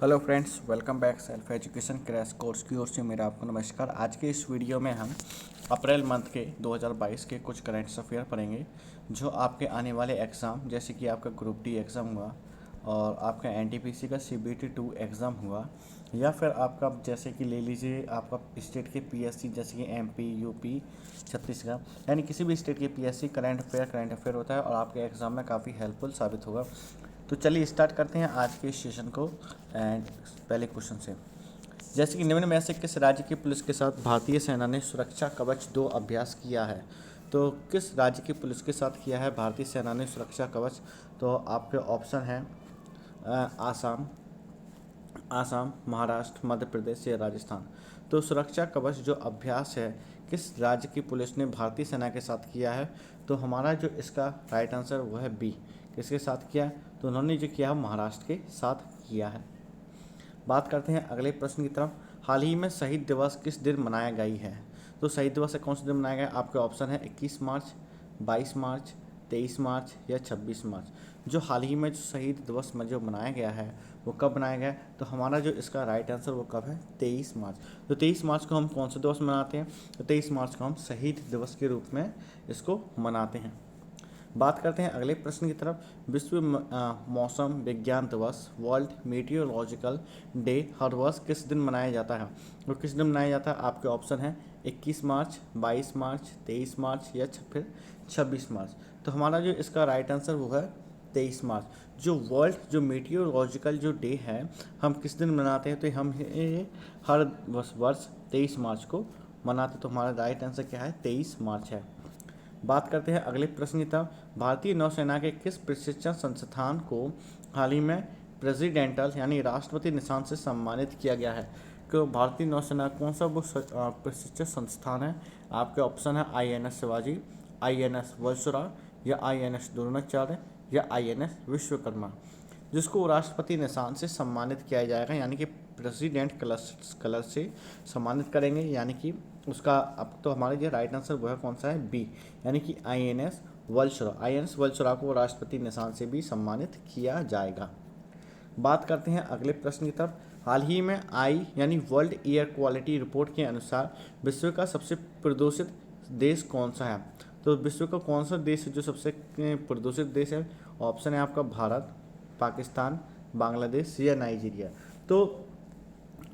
Hello friends, welcome back self education crash course की ओर से मेरा आपको नमस्कार। आज के इस वीडियो में हम अप्रैल मंथ के 2022 के कुछ करंट अफेयर पढ़ेंगे जो आपके आने वाले एग्ज़ाम जैसे कि आपका ग्रुप डी एग्ज़ाम हुआ और आपका एनटीपीसी का सीबीटी 2 एग्ज़ाम हुआ या फिर आपका जैसे कि ले लीजिए आपका स्टेट के पीएससी जैसे कि एमपी यूपी छत्तीसगढ़, यानी किसी भी स्टेट के पीएससी करंट अफेयर होता है और आपके एग्ज़ाम में काफ़ी हेल्पफुल साबित होगा। तो चलिए स्टार्ट करते हैं आज के इस सेशन को। एंड पहले क्वेश्चन से, जैसे कि निम्न में से किस राज्य की पुलिस के साथ भारतीय सेना ने सुरक्षा कवच 2 अभ्यास किया है? तो किस राज्य की पुलिस के साथ किया है भारतीय सेना ने सुरक्षा कवच? तो आपके ऑप्शन है आसाम, महाराष्ट्र, मध्य प्रदेश या राजस्थान। तो सुरक्षा कवच जो अभ्यास है किस राज्य की पुलिस ने भारतीय सेना के साथ किया है? तो हमारा जो इसका राइट आंसर वो है बी। किसके साथ किया? तो उन्होंने जो किया महाराष्ट्र के साथ किया है। बात करते हैं अगले प्रश्न की तरफ। हाल ही में शहीद दिवस किस दिन मनाया गई है? तो शहीद दिवस कौन से दिन मनाया गया? आपके ऑप्शन है 21 मार्च, 22 मार्च, 23 मार्च या 26 मार्च। जो हाल ही में जो शहीद दिवस में जो मनाया गया है वो कब मनाया गया? तो हमारा जो इसका राइट आंसर वो कब है? 23 मार्च। तो 23 मार्च को हम कौन सा दिवस मनाते हैं? तो 23 मार्च को हम शहीद दिवस के रूप में इसको मनाते हैं। बात करते हैं अगले प्रश्न की तरफ। विश्व मौसम विज्ञान दिवस वर्ल्ड मीटियोलॉजिकल डे हर वर्ष किस दिन मनाया जाता है? तो किस दिन मनाया जाता है? आपके ऑप्शन है 21 मार्च, 22 मार्च, 23 मार्च या फिर 26 मार्च। तो हमारा जो इसका राइट आंसर वो है 23 मार्च। जो वर्ल्ड जो मीटियोलॉजिकल जो डे है हम किस दिन मनाते हैं? तो हम ये हर वर्ष 23 मार्च को मनाते। तो हमारा राइट आंसर क्या है? 23 मार्च है। बात करते हैं अगले प्रश्न की तरफ। भारतीय नौसेना के किस प्रशिक्षण संस्थान को हाल ही में प्रेसिडेंटल यानी राष्ट्रपति निशान से सम्मानित किया गया है? तो भारतीय नौसेना कौन सा वो प्रशिक्षण संस्थान है? आपके ऑप्शन है INS शिवाजी, INS वलसुरा या INS द्रोणाचार्य या INS विश्वकर्मा, जिसको राष्ट्रपति निशान से सम्मानित किया जाएगा, यानी कि प्रेसिडेंट कलर से सम्मानित करेंगे। यानी कि उसका अब तो हमारे जो राइट आंसर वो है कौन सा है? बी, यानी कि INS वलसुरा। INS वलसुरा को राष्ट्रपति निशान से भी सम्मानित किया जाएगा। बात करते हैं अगले प्रश्न की तरफ। हाल ही में यानी वर्ल्ड एयर क्वालिटी रिपोर्ट के अनुसार विश्व का सबसे प्रदूषित देश कौन सा है? तो विश्व का कौन सा देश है जो सबसे प्रदूषित देश है? ऑप्शन है आपका भारत, पाकिस्तान, बांग्लादेश या नाइजीरिया। तो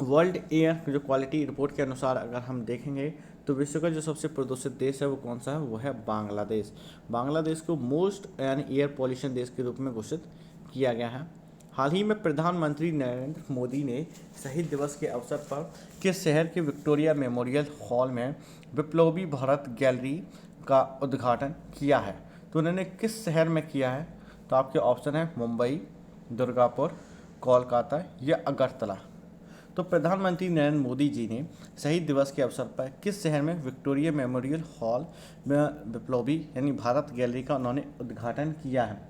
वर्ल्ड एयर जो क्वालिटी रिपोर्ट के अनुसार अगर हम देखेंगे तो विश्व का जो सबसे प्रदूषित देश है वो कौन सा है? वो है बांग्लादेश। बांग्लादेश को मोस्ट यानी एयर पॉल्यूशन देश के रूप में घोषित किया गया है। हाल ही में प्रधानमंत्री नरेंद्र मोदी ने शहीद दिवस के अवसर पर किस शहर के विक्टोरिया मेमोरियल हॉल में विप्लवी भारत गैलरी का उद्घाटन किया है? तो उन्होंने किस शहर में किया है? तो आपके ऑप्शन है मुंबई, दुर्गापुर, कोलकाता या अगरतला। तो प्रधानमंत्री नरेंद्र मोदी जी ने शहीद दिवस के अवसर पर किस शहर में विक्टोरिया मेमोरियल हॉल में विप्लवी यानी भारत गैलरी का उन्होंने उद्घाटन किया है?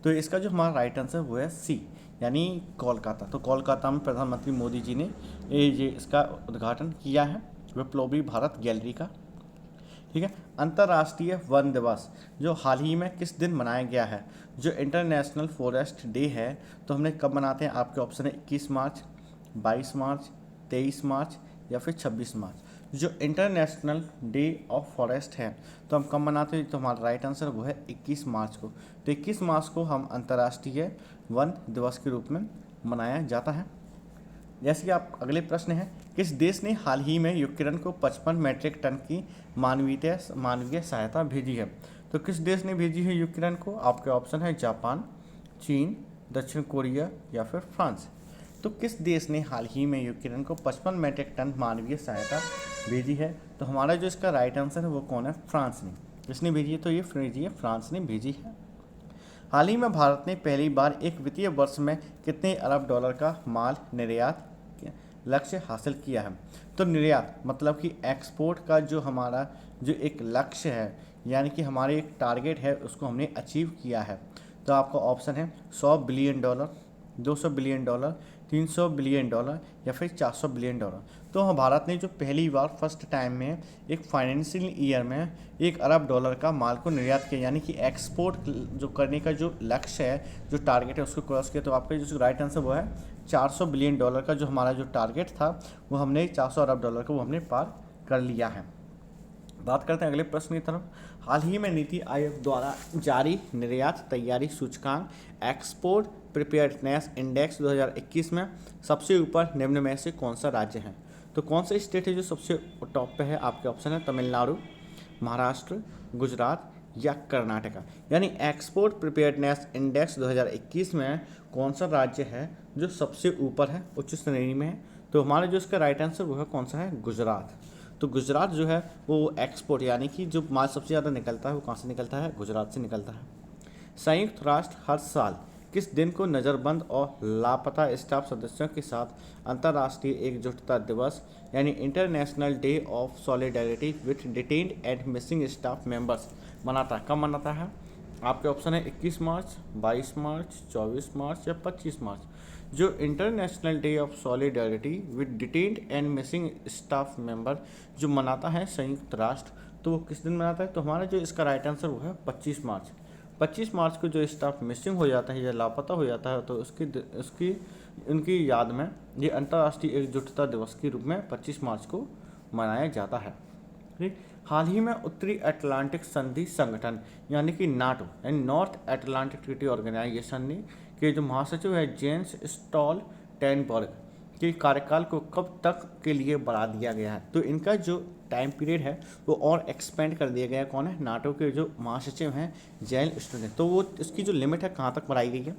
तो इसका जो हमारा राइट आंसर वो है सी, यानी कोलकाता। तो कोलकाता में प्रधानमंत्री मोदी जी ने ये इसका उद्घाटन किया है विप्लवी भारत गैलरी का। ठीक है। अंतर्राष्ट्रीय वन दिवस जो हाल ही में किस दिन मनाया गया है? जो इंटरनेशनल फॉरेस्ट डे है तो हमने कब मनाते हैं? आपके ऑप्शन है 21 मार्च, 22 मार्च, 23 मार्च या फिर 26 मार्च। जो इंटरनेशनल डे ऑफ फॉरेस्ट है तो हम कब मनाते हैं? तो हमारा राइट आंसर वो है 21 मार्च को। तो 21 मार्च को हम अंतर्राष्ट्रीय वन दिवस के रूप में मनाया जाता है। जैसे कि आप अगले प्रश्न है, किस देश ने हाल ही में यूक्रेन को 55 मीट्रिक टन की मानवीय सहायता भेजी है? तो किस देश ने भेजी है यूक्रेन को? आपके ऑप्शन है जापान, चीन, दक्षिण कोरिया या फिर फ्रांस। तो किस देश ने हाल ही में यूक्रेन को 55 मीट्रिक टन मानवीय सहायता भेजी है? तो हमारा जो इसका राइट आंसर है वो कौन है? फ्रांस ने। किसने भेजी है? तो ये फ्रांस ने भेजी है। हाल ही में भारत ने पहली बार एक वित्तीय वर्ष में कितने अरब डॉलर का माल निर्यात लक्ष्य हासिल किया है? तो निर्यात मतलब कि एक्सपोर्ट का जो हमारा जो एक लक्ष्य है, यानी कि हमारे एक टारगेट है, उसको हमने अचीव किया है। तो आपका ऑप्शन है 100 billion dollar, 200 billion dollar, 300 billion dollar या फिर 400 बिलियन डॉलर। तो भारत ने जो पहली बार फर्स्ट टाइम में एक फाइनेंशियल ईयर में 1 अरब डॉलर का माल को निर्यात किया, यानी कि एक्सपोर्ट जो करने का जो लक्ष्य है, जो टारगेट है, उसको क्रॉस किया। तो आपका जो राइट आंसर वो है 400 बिलियन डॉलर का जो हमारा जो टारगेट था वो हमने 400 अरब डॉलर का वो हमने पार कर लिया है। बात करते हैं अगले प्रश्न की तरफ। हाल ही में नीति आयोग द्वारा जारी निर्यात तैयारी सूचकांक एक्सपोर्ट प्रिपेयर्डनेस इंडेक्स 2021 में सबसे ऊपर निम्न में से कौन सा राज्य है? तो कौन सा स्टेट है जो सबसे टॉप पे है? आपके ऑप्शन है तमिलनाडु, महाराष्ट्र, गुजरात या कर्नाटका। यानी एक्सपोर्ट प्रिपेयर्डनेस इंडेक्स 2021 में कौन सा राज्य है जो सबसे ऊपर है, उच्च श्रेणी में है? तो हमारा जो इसका राइट आंसर वो है कौन सा है? गुजरात। तो गुजरात जो है वो एक्सपोर्ट यानी कि जो माल सबसे ज़्यादा निकलता है वो कहाँ से निकलता है? गुजरात से निकलता है। संयुक्त राष्ट्र हर साल किस दिन को नज़रबंद और लापता स्टाफ सदस्यों के साथ अंतर्राष्ट्रीय एकजुटता दिवस यानी international day of solidarity with detained and missing staff members मनाता है? कब मनाता है? आपके ऑप्शन है 21 मार्च, 22 मार्च, 24 मार्च या 25 मार्च। जो international day of solidarity with detained and missing staff member जो मनाता है संयुक्त राष्ट्र, तो वो किस दिन मनाता है? तो हमारा जो इसका राइट आंसर वो है 25 मार्च। 25 मार्च को जो स्टाफ मिसिंग हो जाता है या लापता हो जाता है तो उसकी उनकी याद में ये अंतर्राष्ट्रीय एकजुटता दिवस के रूप में 25 मार्च को मनाया जाता है। ठीक। हाल ही में उत्तरी अटलांटिक संधि संगठन यानी कि नाटो यानी नॉर्थ अटलांटिक ट्रीटी ऑर्गेनाइजेशन ने के जो महासचिव है जेंस स्टोल्टेनबर्ग के कार्यकाल को कब तक के लिए बढ़ा दिया गया है? तो इनका जो टाइम पीरियड है वो और एक्सपेंड कर दिया गया है। कौन है? नाटो के जो महासचिव हैं जेंस स्टोल्टेनबर्ग। तो वो इसकी जो लिमिट है कहाँ तक बढ़ाई गई है?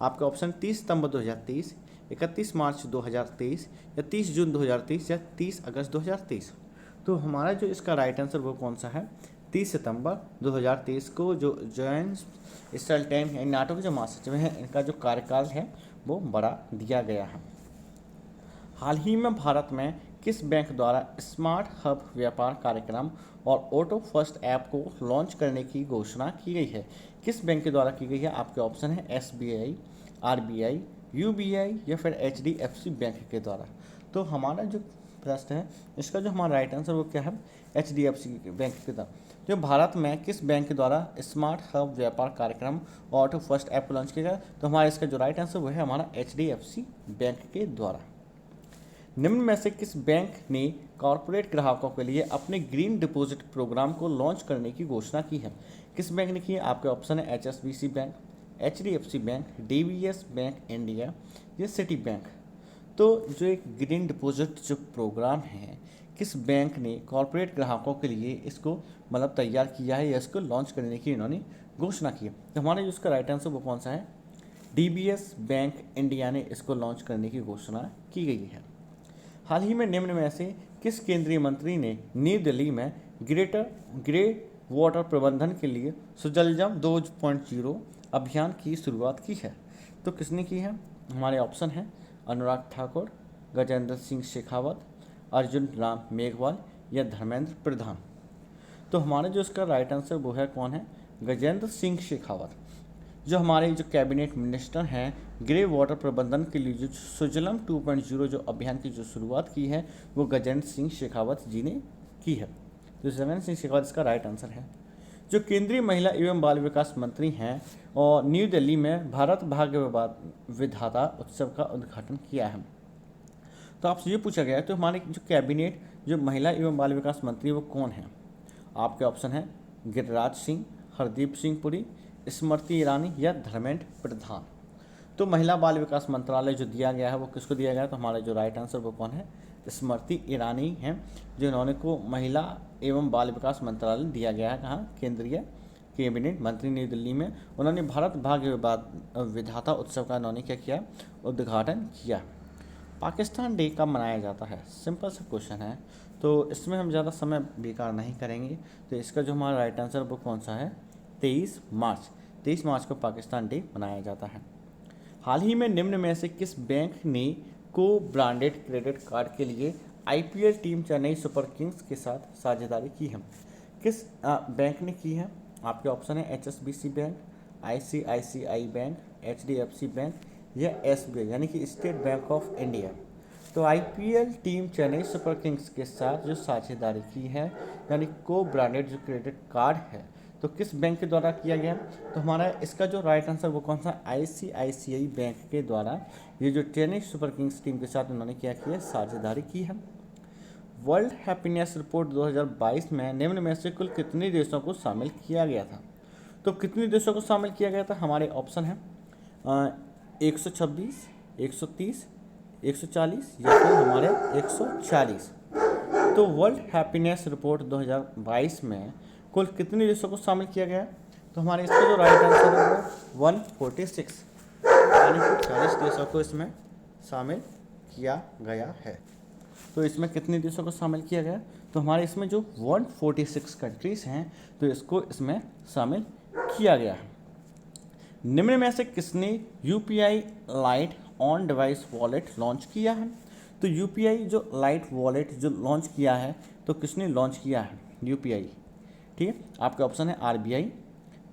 आपका ऑप्शन 30 सितंबर 2023, 31 मार्च 2023 या 30 जून 2023 या 30 अगस्त 2023। तो हमारा जो इसका राइट आंसर वो कौन सा है? 30 सितंबर 2023 को जो जेंस स्टोल्टेनबर्ग यानी नाटो के जो महासचिव हैं इनका जो कार्यकाल है वो बढ़ा दिया गया है। हाल ही में भारत में किस बैंक द्वारा स्मार्ट हब व्यापार कार्यक्रम और ऑटो फर्स्ट ऐप को लॉन्च करने की घोषणा की गई है? किस बैंक के द्वारा की गई है? आपके ऑप्शन है SBI, RBI, UBI या फिर HDFC बैंक के द्वारा। तो हमारा जो प्रश्न है इसका जो हमारा राइट आंसर वो क्या है? HDFC बैंक के द्वारा। जो भारत में किस बैंक के द्वारा स्मार्ट हब व्यापार कार्यक्रम और ऑटो फर्स्ट ऐप को लॉन्च किया गया? तो हमारा इसका जो राइट आंसर वो है हमारा HDFC बैंक के द्वारा। निम्न में से किस बैंक ने कॉरपोरेट ग्राहकों के लिए अपने ग्रीन डिपॉजिट प्रोग्राम को लॉन्च करने की घोषणा की है? किस बैंक ने की है? आपके ऑप्शन है HSBC bank, HDFC bank, DBS bank India या सिटी बैंक। तो जो एक ग्रीन डिपॉजिट जो प्रोग्राम है किस बैंक ने कॉरपोरेट ग्राहकों के लिए इसको मतलब तैयार किया है या इसको लॉन्च करने की इन्होंने घोषणा की है? तो हमारा जो इसका राइट आंसर वो कौन सा है? DBS बैंक इंडिया ने इसको लॉन्च करने की घोषणा की गई है। हाल ही में निम्न में से किस केंद्रीय मंत्री ने नई दिल्ली में ग्रे वाटर प्रबंधन के लिए सुजलजम 2.0 अभियान की शुरुआत की है? तो किसने की है? हमारे ऑप्शन हैं अनुराग ठाकुर, गजेंद्र सिंह शेखावत, अर्जुन राम मेघवाल या धर्मेंद्र प्रधान। तो हमारा जो इसका राइट आंसर वो है कौन है? गजेंद्र सिंह शेखावत। जो हमारे जो कैबिनेट मिनिस्टर हैं ग्रे वाटर प्रबंधन के लिए जो सुजलम 2.0 जो अभियान की जो शुरुआत की है वो गजेंद्र सिंह शेखावत जी ने की है। तो गजेंद्र सिंह शेखावत इसका राइट आंसर है। जो केंद्रीय महिला एवं बाल विकास मंत्री हैं और न्यू दिल्ली में भारत भाग्य विधाता उत्सव का उद्घाटन किया है। तो आपसे ये पूछा गया है तो हमारे जो कैबिनेट जो महिला एवं बाल विकास मंत्री वो कौन है? आपके ऑप्शन है गिरिराज सिंह, हरदीप सिंह पुरी, स्मृति ईरानी या धर्मेंद्र प्रधान। तो महिला बाल विकास मंत्रालय जो दिया गया है वो किसको दिया गया है? तो हमारा जो राइट आंसर वो कौन है? स्मृति ईरानी हैं जो इन्होंने को महिला एवं बाल विकास मंत्रालय दिया गया है। कहाँ? केंद्रीय कैबिनेट मंत्री नई दिल्ली में उन्होंने भारत भाग्य विधाता उत्सव का इन्होंने क्या किया? उद्घाटन किया। पाकिस्तान डे कब मनाया जाता है? सिंपल सा क्वेश्चन है तो इसमें हम ज़्यादा समय बेकार नहीं करेंगे। तो इसका जो हमारा राइट आंसर वो कौन सा है? 23 मार्च। 23 मार्च को पाकिस्तान डे मनाया जाता है। हाल ही में निम्न में से किस बैंक ने को ब्रांडेड क्रेडिट कार्ड के लिए IPL team Chennai super Kings के साथ साझेदारी की है? किस बैंक ने की है? आपके ऑप्शन है HSBC bank, ICICI bank, HDFC bank या SBI यानी कि स्टेट बैंक ऑफ इंडिया। तो IPL team Chennai super Kings के साथ जो साझेदारी की है यानी को ब्रांडेड जो क्रेडिट कार्ड है तो किस बैंक के द्वारा किया गया? तो हमारा इसका जो राइट आंसर वो कौन सा? ICICI बैंक के द्वारा ये जो टेनिस सुपर किंग्स टीम के साथ उन्होंने क्या किया? साझेदारी की है। वर्ल्ड हैप्पीनेस रिपोर्ट 2022 में निम्न में से कुल कितने देशों को शामिल किया गया था? तो कितने देशों को शामिल किया गया था? हमारे ऑप्शन है 126, 130, 140 या फिर हमारे 140। तो वर्ल्ड हैप्पीनेस रिपोर्ट 2022 में कुल कितने देशों को शामिल किया गया है? तो हमारे इसका जो राइट आंसर है वो 146, यानी कि 40 देशों को इसमें शामिल किया गया है। तो इसमें कितने देशों को शामिल किया गया? तो हमारे इसमें जो 146 कंट्रीज हैं तो इसको इसमें शामिल किया गया है। निम्न में से किसने UPI light on device wallet launch किया है? तो UPI जो लाइट वॉलेट जो लॉन्च किया है तो किसने लॉन्च किया है UPI? ठीक है, आपके ऑप्शन है RBI,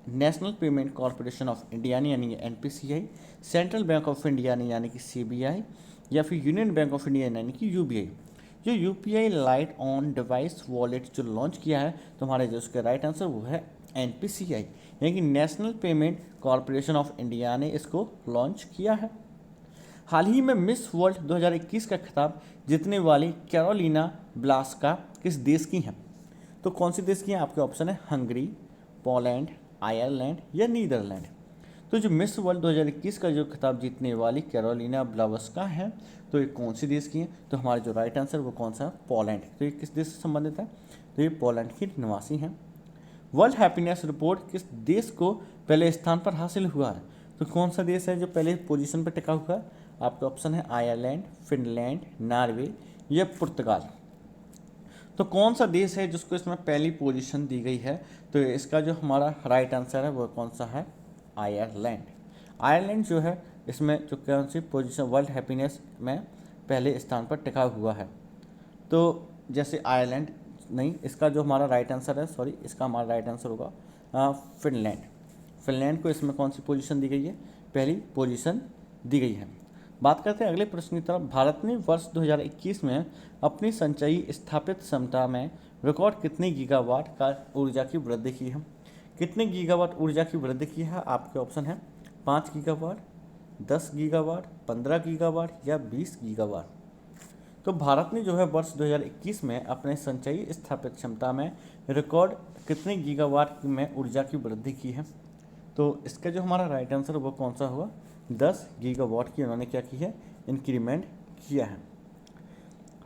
national payment corporation of India यानी NPCI, central bank of India यानी कि CBI या फिर यूनियन बैंक ऑफ इंडिया यानी कि UBI। जो UPI light on device wallet जो लॉन्च किया है तो हमारे जो उसका राइट आंसर वो है NPCI यानी कि national payment corporation of India ने इसको लॉन्च किया है। हाल ही में मिस वर्ल्ड 2021 का खिताब जीतने वाली कैरोलिना ब्लास्का किस देश की हैं? तो कौन सी देश की हैं? आपके ऑप्शन है हंगरी, पोलैंड, आयरलैंड या नीदरलैंड। तो जो मिस वर्ल्ड 2021 का जो खिताब जीतने वाली कैरोलिना ब्लावस्का है तो ये कौन सी देश की है? तो हमारा जो राइट आंसर वो कौन सा? पोलैंड। तो ये किस देश से संबंधित है? तो ये पोलैंड की निवासी हैं। वर्ल्ड हैप्पीनेस रिपोर्ट किस देश को पहले स्थान पर हासिल हुआ है? तो कौन सा देश है जो पहले पोजीशन पर टिका हुआ है? आपका ऑप्शन है आयरलैंड, फिनलैंड, नॉर्वे या पुर्तगाल। तो कौन सा देश है जिसको इसमें पहली पोजीशन दी गई है? तो इसका जो हमारा राइट आंसर है वो कौन सा है? आयरलैंड। आयरलैंड जो है इसमें जो कौन सी पोजीशन वर्ल्ड हैप्पीनेस में पहले स्थान पर टिका हुआ है। तो जैसे आयरलैंड नहीं, इसका जो हमारा राइट आंसर है, सॉरी, इसका हमारा राइट आंसर होगा फिनलैंड। फिनलैंड को इसमें कौन सी पोजीशन दी गई है? पहली पोजीशन दी गई है। बात करते हैं अगले प्रश्न की तरफ। भारत ने वर्ष 2021 में अपनी संचयी स्थापित क्षमता में रिकॉर्ड कितने गीगावाट का ऊर्जा की वृद्धि की है? कितने गीगावाट ऊर्जा की वृद्धि की है? आपके ऑप्शन है 5 गीगावाट, 10 गीगावाट, 15 गीगावाट या 20 गीगावाट। तो भारत ने जो है वर्ष 2021 में अपने संचयी स्थापित क्षमता में रिकॉर्ड कितने गीगावाट में ऊर्जा की वृद्धि की है? तो इसका जो हमारा राइट आंसर वो कौन सा होगा? 10 गीगावाट की उन्होंने क्या की है? इंक्रीमेंट किया है।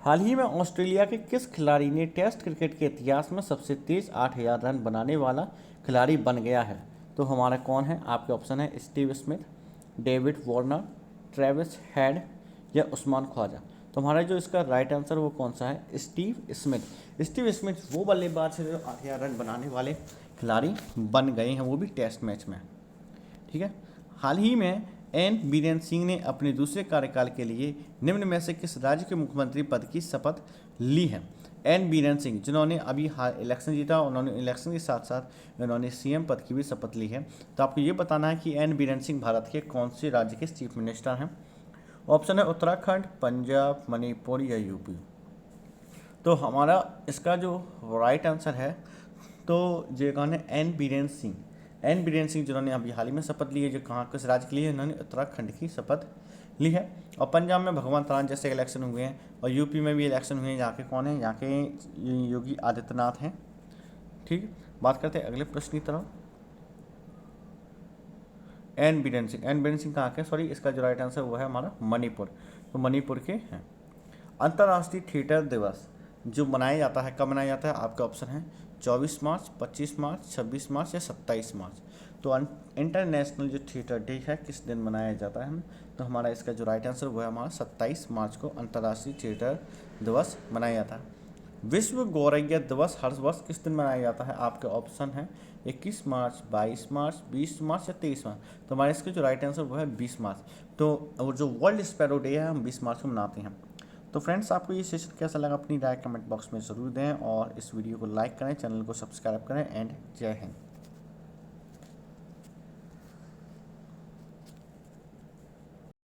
हाल ही में ऑस्ट्रेलिया के किस खिलाड़ी ने टेस्ट क्रिकेट के इतिहास में सबसे तेज 8000 रन बनाने वाला खिलाड़ी बन गया है? तो हमारा कौन है? आपके ऑप्शन है Steve Smith, David Warner, Travis head या उस्मान ख्वाजा। तो हमारा जो इसका राइट आंसर वो कौन सा है? Steve Smith. स्टीव स्मिथ वो बल्लेबाज है जो 8000 रन बनाने वाले खिलाड़ी बन गए हैं, वो भी टेस्ट मैच में। ठीक है। हाल ही में एन बीरेन सिंह ने अपने दूसरे कार्यकाल के लिए निम्न में से किस राज्य के मुख्यमंत्री पद की शपथ ली है? एन बीरेन सिंह जिन्होंने अभी हाल इलेक्शन जीता, उन्होंने इलेक्शन के साथ साथ उन्होंने CM पद की भी शपथ ली है। तो आपको ये बताना है कि एन बीरेन सिंह भारत के कौन से राज्य के चीफ मिनिस्टर हैं? ऑप्शन है उत्तराखंड, पंजाब, मणिपुर या UP। तो हमारा इसका जो राइट आंसर है तो ये कौन है? एन बीरेन सिंह। एन बीरेन सिंह जिन्होंने अभी हाल ही में शपथ ली है, जो कहाँ किस राज्य के लिए? इन्होंने उत्तराखंड की शपथ ली है। और पंजाब में भगवंत मान जैसे इलेक्शन हुए हैं और UP में भी इलेक्शन हुए हैं, यहाँ के कौन है? यहाँ के योगी आदित्यनाथ हैं। ठीक, बात करते हैं अगले प्रश्न की तरफ। एन बीरेन सिंह कहाँ के? सॉरी, इसका जो राइट आंसर वो है हमारा मणिपुर। तो मणिपुर के हैं। अंतर्राष्ट्रीय थिएटर दिवस जो मनाया जाता है कब मनाया जाता है? आपका ऑप्शन है 24 मार्च, 25 मार्च, 26 मार्च या 27 मार्च। तो इंटरनेशनल जो थिएटर डे है किस दिन मनाया जाता है? तो हमारा इसका जो राइट आंसर वो है हमारा 27 मार्च को अंतर्राष्ट्रीय थिएटर दिवस मनाया जाता है। विश्व गौरैया दिवस हर वर्ष किस दिन मनाया जाता है? आपके ऑप्शन है 21 मार्च, 22 मार्च, 20 मार्च या 23 मार्च। तो हमारे इसका जो राइट आंसर वो है 20 मार्च। तो और जो वर्ल्ड स्पैरो डे है हम 20 मार्च को मनाते हैं। तो फ्रेंड्स, आपको ये सेशन कैसा लगा अपनी राय कमेंट बॉक्स में ज़रूर दें और इस वीडियो को लाइक करें, चैनल को सब्सक्राइब करें एंड जय हिंद।